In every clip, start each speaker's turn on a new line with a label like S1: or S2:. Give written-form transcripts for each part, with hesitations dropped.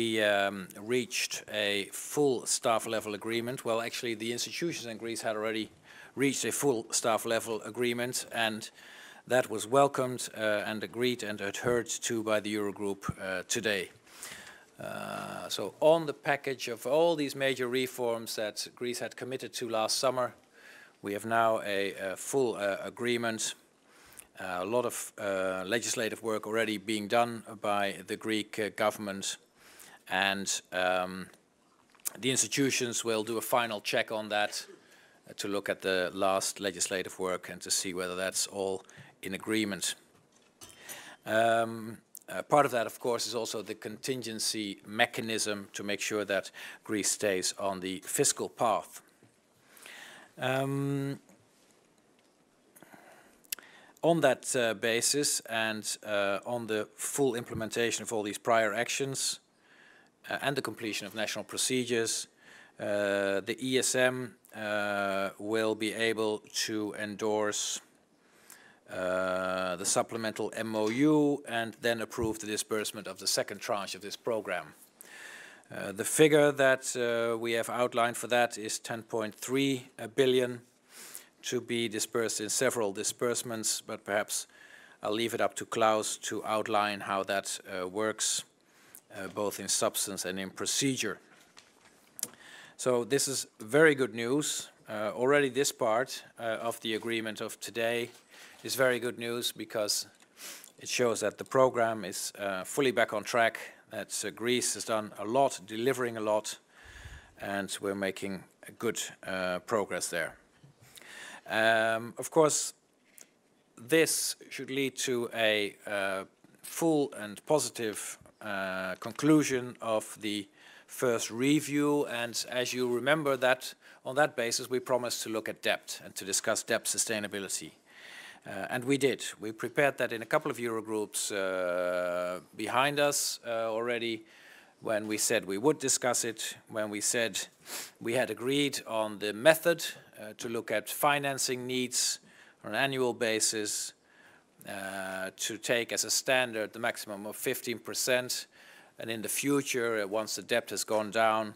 S1: We reached a full staff level agreement. Well, actually the institutions in Greece had already reached a full staff level agreement, and that was welcomed and agreed and adhered to by the Eurogroup today. So on the package of all these major reforms that Greece had committed to last summer, we have now a full agreement. A lot of legislative work already being done by the Greek government, and the institutions will do a final check on that to look at the last legislative work and to see whether that's all in agreement. Part of that, of course, is also the contingency mechanism to make sure that Greece stays on the fiscal path. On that basis and on the full implementation of all these prior actions and the completion of national procedures, the ESM will be able to endorse the supplemental MOU and then approve the disbursement of the second tranche of this program. The figure that we have outlined for that is 10.3 billion to be dispersed in several disbursements, but perhaps I'll leave it up to Klaus to outline how that works, both in substance and in procedure. So this is very good news. Already this part of the agreement of today is very good news because it shows that the program is fully back on track, that Greece has done a lot, delivering a lot, and we're making good progress there. Of course, this should lead to a full and positive conclusion of the first review, and as you remember, that on that basis we promised to look at debt and to discuss debt sustainability. And we did. We prepared that in a couple of Eurogroups behind us already, when we said we would discuss it, when we said we had agreed on the method to look at financing needs on an annual basis, to take as a standard the maximum of 15%, and in the future, once the debt has gone down,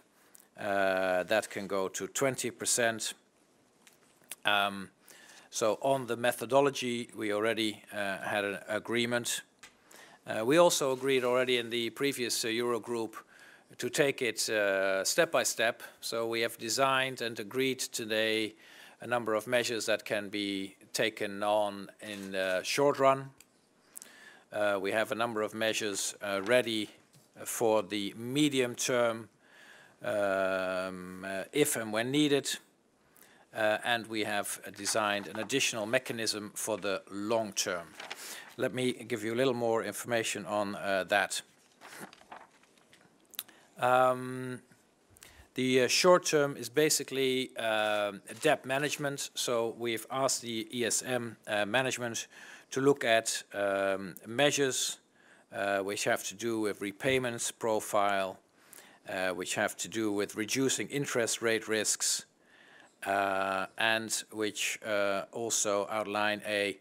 S1: that can go to 20%. So on the methodology, we already had an agreement. We also agreed already in the previous Eurogroup to take it step by step. So we have designed and agreed today a number of measures that can be taken on in the short run. We have a number of measures ready for the medium term, if and when needed. And we have designed an additional mechanism for the long term. Let me give you a little more information on that. The short term is basically debt management. So we've asked the ESM management to look at measures which have to do with repayments profile, which have to do with reducing interest rate risks, and which also outline a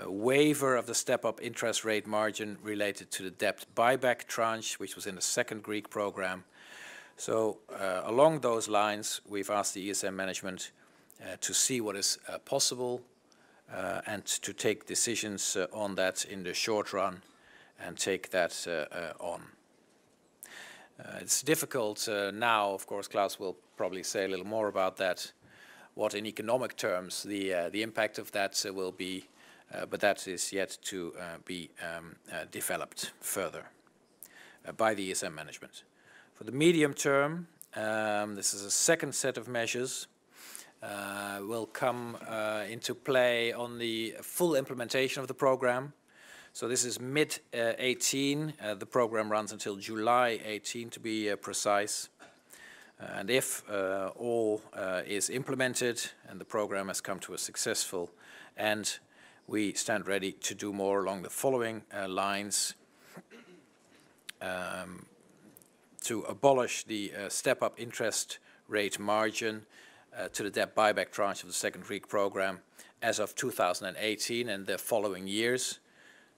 S1: waiver of the step-up interest rate margin related to the debt buyback tranche, which was in the second Greek program. So along those lines, we've asked the ESM management to see what is possible and to take decisions on that in the short run and take that on. It's difficult now, of course, Klaus will probably say a little more about that, what in economic terms the impact of that will be, but that is yet to be developed further by the ESM management. For the medium term, this is a second set of measures, will come into play on the full implementation of the program. So this is mid-18. The program runs until July 18 to be precise. And if all is implemented and the program has come to a successful end, we stand ready to do more along the following lines. To abolish the step-up interest rate margin to the debt buyback tranche of the second Greek program as of 2018 and the following years.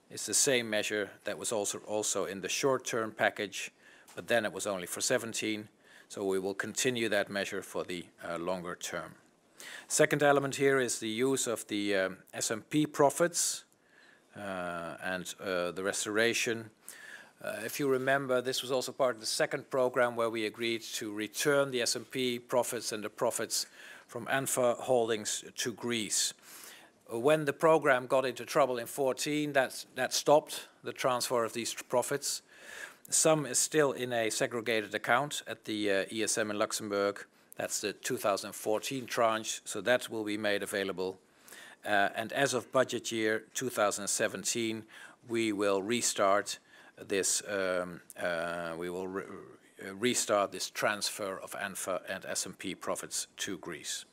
S1: It's the same measure that was also in the short-term package, but then it was only for 17. So we will continue that measure for the longer term. Second element here is the use of the S&P profits and the restoration. If you remember, this was also part of the second program where we agreed to return the S&P profits and the profits from ANFA holdings to Greece. When the program got into trouble in 2014, that stopped the transfer of these profits. Some is still in a segregated account at the ESM in Luxembourg. That's the 2014 tranche, so that will be made available. And as of budget year 2017, we will restart this. Restart this transfer of ANFA and S&P profits to Greece.